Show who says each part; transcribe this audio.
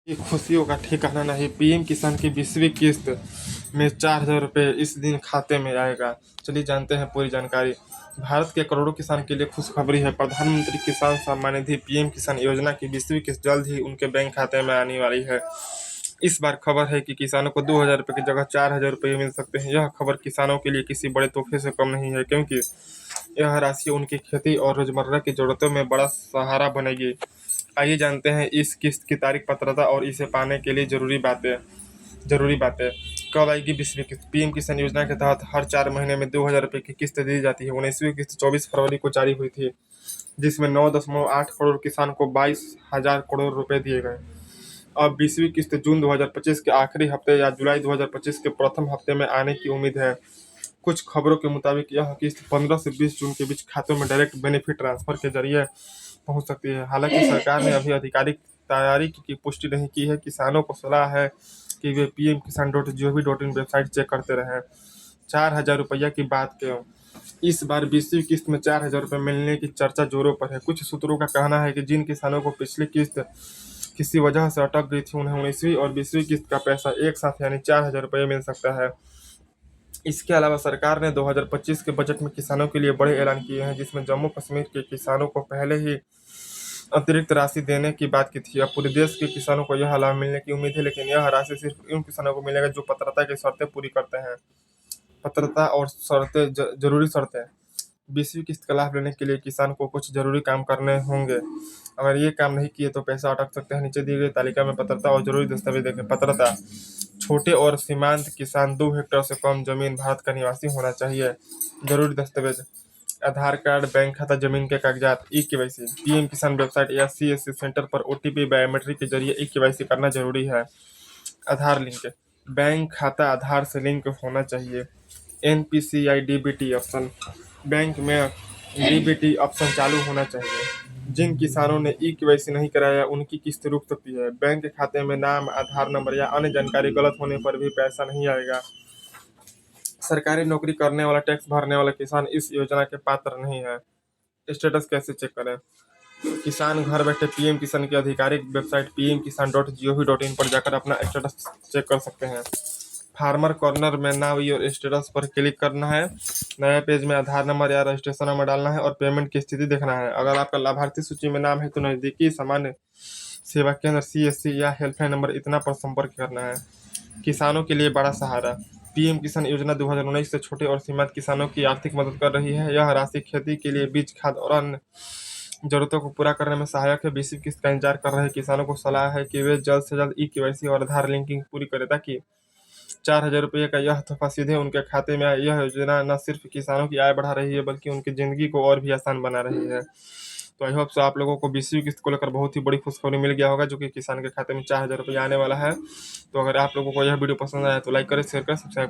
Speaker 1: ये खुशियों का ठिकाना नहीं। पीएम किसान की 20वीं किस्त में 4,000 रुपये इस दिन खाते में आएगा। चलिए जानते हैं पूरी जानकारी। भारत के करोड़ों किसान के लिए खुशखबरी है। प्रधानमंत्री किसान सम्मान निधि पीएम किसान योजना की 20वीं किस्त जल्द ही उनके बैंक खाते में आने वाली है। इस बार खबर है कि किसानों को 2,000 रुपये की जगह 4,000 रुपये मिल सकते हैं। यह खबर किसानों के लिए किसी बड़े तोहफे से कम नहीं है, क्योंकि यह राशि उनकी खेती और रोजमर्रा की जरूरतों में बड़ा सहारा बनेगी। आइए जानते हैं इस किस्त की तारीख, पात्रता और इसे पाने के लिए जरूरी बातें। कब आएगी 20वीं किस्त? पीएम किसान योजना के तहत हर 4 महीने में 2,000 रुपये की किस्त दी जाती है। 19वीं किस्त 24 फरवरी को जारी हुई थी, जिसमें 9.8 करोड़ किसान को 22,000 करोड़ रुपए दिए गए। अब 20वीं किस्त जून 2025 के आखिरी हफ्ते या जुलाई 2025 के प्रथम हफ्ते में आने की उम्मीद है। कुछ खबरों के मुताबिक यह किस्त 15 से 20 जून के बीच खातों में डायरेक्ट बेनिफिट ट्रांसफर के जरिए पहुंच सकती है। हालांकि सरकार ने अभी आधिकारिक तारीख की पुष्टि नहीं की है। किसानों को सलाह है कि वे pmkisan.gov.in वेबसाइट चेक करते रहें। 4,000 रुपया की बात क्यों? इस बार 20वीं किस्त में 4,000 रुपये मिलने की चर्चा जोरों पर है। कुछ सूत्रों का कहना है कि जिन किसानों को पिछली किस्त किसी वजह से अटक गई थी, उन्हें 19वीं और 20वीं किस्त का पैसा एक साथ यानी 4,000 रुपये मिल सकता है। इसके अलावा सरकार ने 2025 के बजट में किसानों के लिए बड़े ऐलान किए हैं, जिसमें जम्मू कश्मीर के किसानों को पहले ही अतिरिक्त राशि देने की बात की थी। अब पूरे देश के किसानों को यह लाभ मिलने की उम्मीद है, लेकिन यह राशि सिर्फ उन किसानों को मिलेगा जो पात्रता की शर्तें पूरी करते हैं। पात्रता और शर्तें, जरूरी शर्तें। 20वीं किस्त का लाभ लेने के लिए किसान को कुछ जरूरी काम करने होंगे। अगर ये काम नहीं किए तो पैसा अटक सकते हैं। नीचे दी गई तालिका में पात्रता और जरूरी दस्तावेज देखें। पात्रता: छोटे और सीमांत किसान 2 हेक्टेयर से कम जमीन, भारत का निवासी होना चाहिए। जरूरी दस्तावेज: आधार कार्ड, बैंक खाता, जमीन के कागजात। ई-केवाईसी: पीएम किसान वेबसाइट या सीएससी सेंटर पर ओटीपी बायोमेट्रिक के जरिए ई-केवाईसी करना जरूरी है। आधार लिंक: बैंक खाता आधार से लिंक होना चाहिए। एनपीसीआई डीबीटी ऑप्शन: बैंक में डीबीटी ऑप्शन चालू होना चाहिए। जिन किसानों ने ई-केवाईसी नहीं कराया, उनकी किस्त रुक सकती है। बैंक खाते में नाम, आधार नंबर या अन्य जानकारी गलत होने पर भी पैसा नहीं आएगा। सरकारी नौकरी करने वाला, टैक्स भरने वाला किसान इस योजना के पात्र नहीं है। स्टेटस कैसे चेक करें? किसान घर बैठे पीएम किसान की आधिकारिक वेबसाइट pmkisan.gov.in पर जाकर अपना स्टेटस चेक कर सकते हैं। फार्मर कॉर्नर में नाउ योर स्टेटस पर क्लिक करना है। नए पेज में आधार नंबर या रजिस्ट्रेशन नंबर डालना है और पेमेंट की स्थिति देखना है। अगर आपका लाभार्थी सूची में नाम है तो नज़दीकी सामान्य सेवा केंद्र, सीएससी या हेल्पलाइन नंबर इतना पर संपर्क करना है। किसानों के लिए बड़ा सहारा: पीएम किसान योजना 2019 से छोटे और सीमांत किसानों की आर्थिक मदद कर रही है। यह राशि खेती के लिए बीज, खाद और अन्य जरूरतों को पूरा करने में सहायक है। 20वीं किस्त का इंतजार कर रहे किसानों को सलाह है कि वे जल्द से जल्द ई-केवाईसी और आधार लिंकिंग पूरी करें, ताकि 4,000 रुपये का यह तोहफा सीधे उनके खाते में आए। यह योजना न सिर्फ किसानों की आय बढ़ा रही है, बल्कि उनकी ज़िंदगी को और भी आसान बना रही है। तो आई होप सो आप लोगों को 20वीं किस्त को लेकर बहुत ही बड़ी खुशखबरी मिल गया होगा, जो कि किसान के खाते में 4,000 रुपये आने वाला है। तो अगर आप लोगों को यह वीडियो पसंद आया तो लाइक करें, शेयर करें, सब्सक्राइब करें।